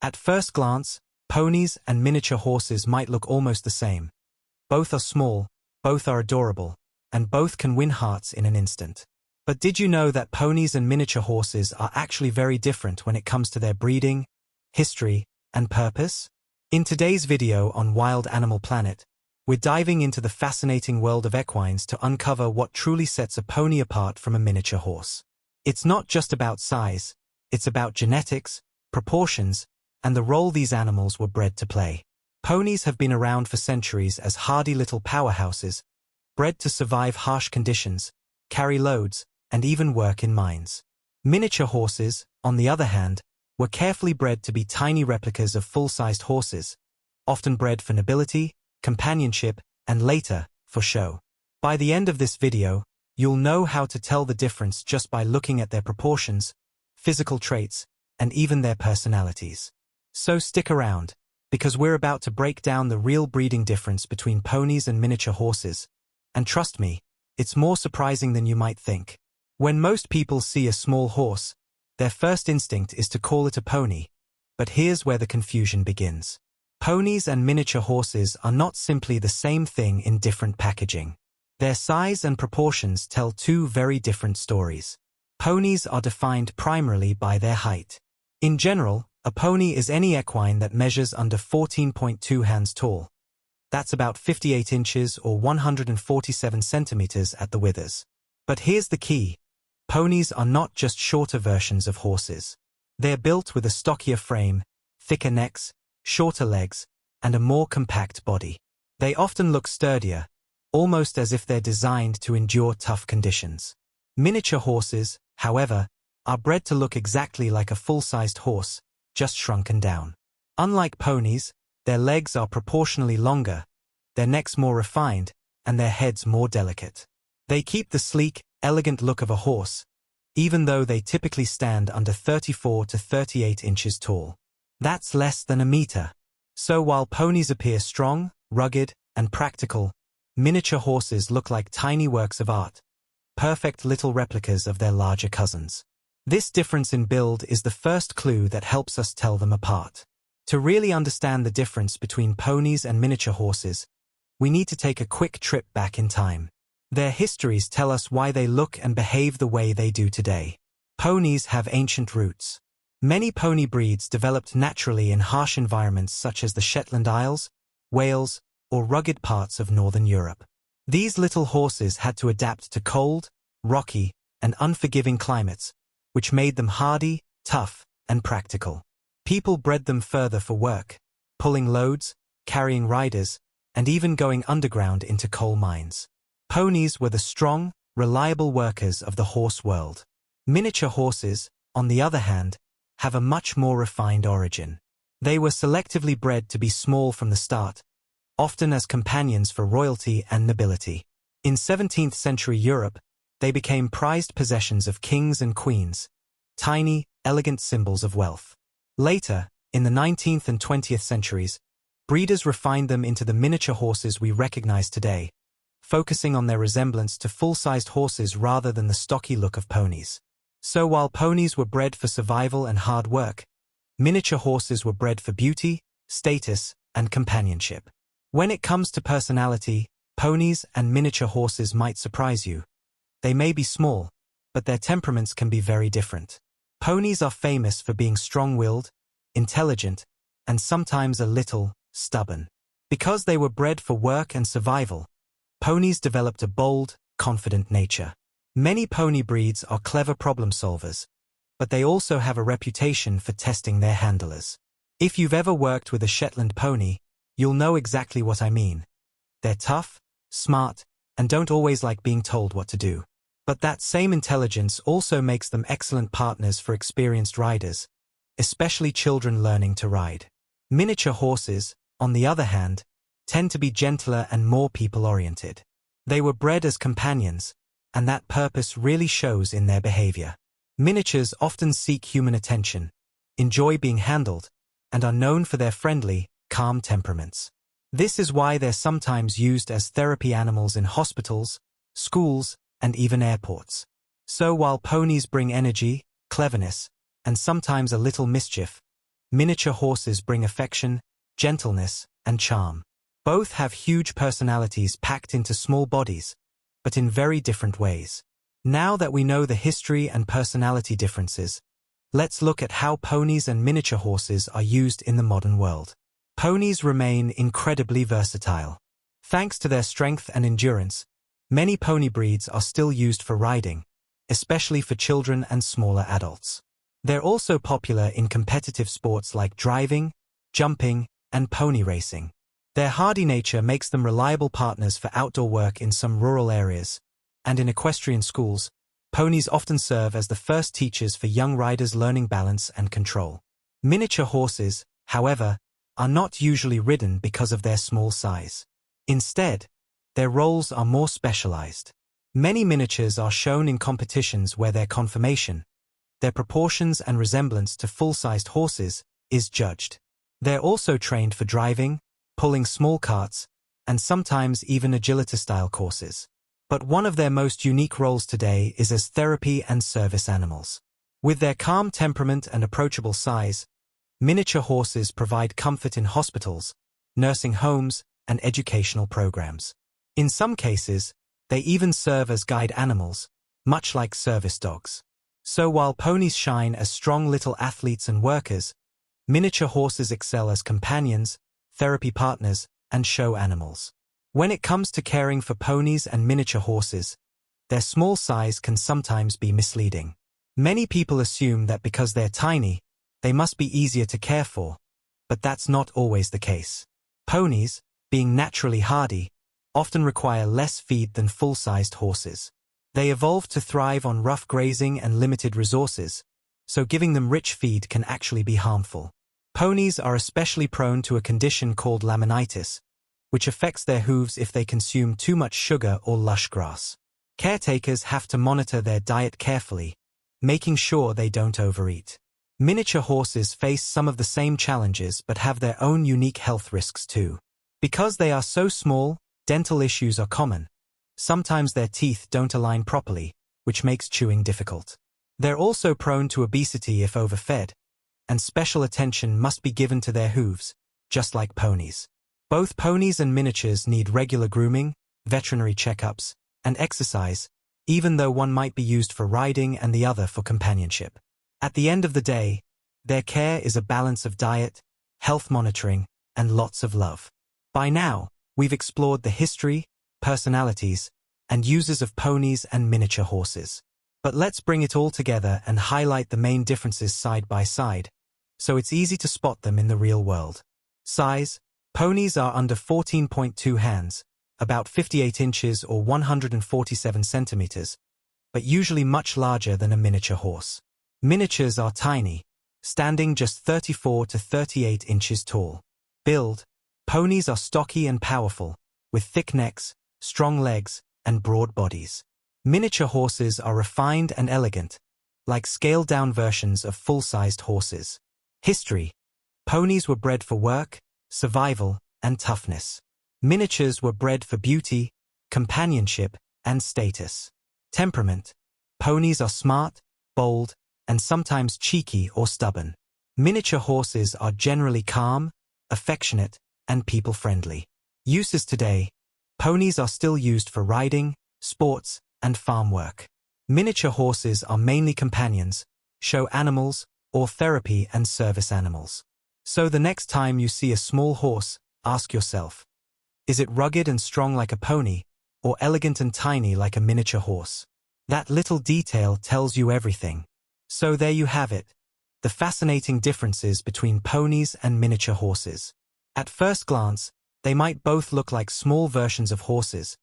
At first glance, ponies and miniature horses might look almost the same. Both are small, both are adorable, and both can win hearts in an instant. But did you know that ponies and miniature horses are actually very different when it comes to their breeding, history, and purpose? In today's video on Wild Animal Planet, we're diving into the fascinating world of equines to uncover what truly sets a pony apart from a miniature horse. It's not just about size, it's about genetics, proportions, and the role these animals were bred to play. Ponies have been around for centuries as hardy little powerhouses, bred to survive harsh conditions, carry loads, and even work in mines. Miniature horses, on the other hand, were carefully bred to be tiny replicas of full-sized horses, often bred for nobility, companionship, and later, for show. By the end of this video, you'll know how to tell the difference just by looking at their proportions, physical traits, and even their personalities. So stick around, because we're about to break down the real breeding difference between ponies and miniature horses. And trust me, it's more surprising than you might think. When most people see a small horse, their first instinct is to call it a pony, but here's where the confusion begins. Ponies and miniature horses are not simply the same thing in different packaging. Their size and proportions tell two very different stories. Ponies are defined primarily by their height. In general, a pony is any equine that measures under 14.2 hands tall. That's about 58 inches or 147 centimeters at the withers. But here's the key. Ponies are not just shorter versions of horses. They're built with a stockier frame, thicker necks, shorter legs, and a more compact body. They often look sturdier, almost as if they're designed to endure tough conditions. Miniature horses, however, are bred to look exactly like a full-sized horse, just shrunken down. Unlike ponies, their legs are proportionally longer, their necks more refined, and their heads more delicate. They keep the sleek, elegant look of a horse, even though they typically stand under 34 to 38 inches tall. That's less than a meter. So while ponies appear strong, rugged, and practical, miniature horses look like tiny works of art, perfect little replicas of their larger cousins. This difference in build is the first clue that helps us tell them apart. To really understand the difference between ponies and miniature horses, we need to take a quick trip back in time. Their histories tell us why they look and behave the way they do today. Ponies have ancient roots. Many pony breeds developed naturally in harsh environments such as the Shetland Isles, Wales, or rugged parts of northern Europe. These little horses had to adapt to cold, rocky, and unforgiving climates, which made them hardy, tough, and practical. People bred them further for work, pulling loads, carrying riders, and even going underground into coal mines. Ponies were the strong, reliable workers of the horse world. Miniature horses, on the other hand, have a much more refined origin. They were selectively bred to be small from the start, often as companions for royalty and nobility. In 17th century Europe, they became prized possessions of kings and queens, tiny, elegant symbols of wealth. Later, in the 19th and 20th centuries, breeders refined them into the miniature horses we recognize today, focusing on their resemblance to full-sized horses rather than the stocky look of ponies. So while ponies were bred for survival and hard work, miniature horses were bred for beauty, status, and companionship. When it comes to personality, ponies and miniature horses might surprise you. They may be small, but their temperaments can be very different. Ponies are famous for being strong-willed, intelligent, and sometimes a little stubborn. Because they were bred for work and survival, ponies developed a bold, confident nature. Many pony breeds are clever problem solvers, but they also have a reputation for testing their handlers. If you've ever worked with a Shetland pony, you'll know exactly what I mean. They're tough, smart, and don't always like being told what to do. But that same intelligence also makes them excellent partners for experienced riders, especially children learning to ride. Miniature horses, on the other hand, tend to be gentler and more people-oriented. They were bred as companions, and that purpose really shows in their behavior. Miniatures often seek human attention, enjoy being handled, and are known for their friendly, calm temperaments. This is why they're sometimes used as therapy animals in hospitals, schools, and even airports. So while ponies bring energy, cleverness, and sometimes a little mischief, miniature horses bring affection, gentleness, and charm. Both have huge personalities packed into small bodies, but in very different ways. Now that we know the history and personality differences, let's look at how ponies and miniature horses are used in the modern world. Ponies remain incredibly versatile. Thanks to their strength and endurance, many pony breeds are still used for riding, especially for children and smaller adults. They're also popular in competitive sports like driving, jumping, and pony racing. Their hardy nature makes them reliable partners for outdoor work in some rural areas, and in equestrian schools, ponies often serve as the first teachers for young riders learning balance and control. Miniature horses, however, are not usually ridden because of their small size. Instead, their roles are more specialized. Many miniatures are shown in competitions where their conformation, their proportions and resemblance to full-sized horses, is judged. They're also trained for driving, pulling small carts, and sometimes even agility-style courses. But one of their most unique roles today is as therapy and service animals. With their calm temperament and approachable size, miniature horses provide comfort in hospitals, nursing homes, and educational programs. In some cases, they even serve as guide animals, much like service dogs. So while ponies shine as strong little athletes and workers, miniature horses excel as companions, therapy partners, and show animals. When it comes to caring for ponies and miniature horses, their small size can sometimes be misleading. Many people assume that because they're tiny, they must be easier to care for, but that's not always the case. Ponies, being naturally hardy, often require less feed than full-sized horses. They evolved to thrive on rough grazing and limited resources, so giving them rich feed can actually be harmful. Ponies are especially prone to a condition called laminitis, which affects their hooves if they consume too much sugar or lush grass. Caretakers have to monitor their diet carefully, making sure they don't overeat. Miniature horses face some of the same challenges but have their own unique health risks too. Because they are so small, dental issues are common. Sometimes their teeth don't align properly, which makes chewing difficult. They're also prone to obesity if overfed, and special attention must be given to their hooves, just like ponies. Both ponies and miniatures need regular grooming, veterinary checkups, and exercise, even though one might be used for riding and the other for companionship. At the end of the day, their care is a balance of diet, health monitoring, and lots of love. By now, we've explored the history, personalities, and uses of ponies and miniature horses. But let's bring it all together and highlight the main differences side by side, so it's easy to spot them in the real world. Size: ponies are under 14.2 hands, about 58 inches or 147 centimeters, but usually much larger than a miniature horse. Miniatures are tiny, standing just 34 to 38 inches tall. Build: ponies are stocky and powerful, with thick necks, strong legs, and broad bodies. Miniature horses are refined and elegant, like scaled-down versions of full-sized horses. History: ponies were bred for work, survival, and toughness. Miniatures were bred for beauty, companionship, and status. Temperament: ponies are smart, bold, and sometimes cheeky or stubborn. Miniature horses are generally calm, affectionate, and people-friendly. Uses today: ponies are still used for riding, sports, and farm work. Miniature horses are mainly companions, show animals, or therapy and service animals. So the next time you see a small horse, ask yourself, is it rugged and strong like a pony, or elegant and tiny like a miniature horse? That little detail tells you everything. So there you have it, the fascinating differences between ponies and miniature horses. At first glance, they might both look like small versions of horses,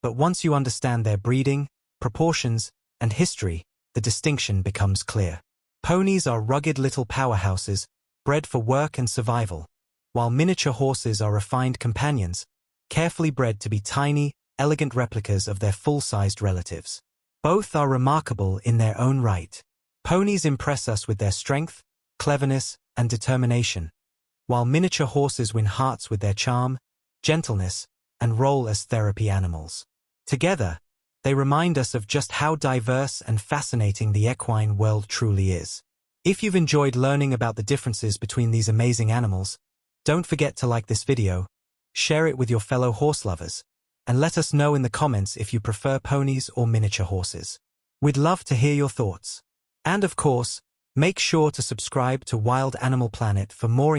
but once you understand their breeding, proportions, and history, the distinction becomes clear. Ponies are rugged little powerhouses, bred for work and survival, while miniature horses are refined companions, carefully bred to be tiny, elegant replicas of their full-sized relatives. Both are remarkable in their own right. Ponies impress us with their strength, cleverness, and determination, while miniature horses win hearts with their charm, gentleness, and role as therapy animals. Together, they remind us of just how diverse and fascinating the equine world truly is. If you've enjoyed learning about the differences between these amazing animals, don't forget to like this video, share it with your fellow horse lovers, and let us know in the comments if you prefer ponies or miniature horses. We'd love to hear your thoughts. And of course, make sure to subscribe to Wild Animal Planet for more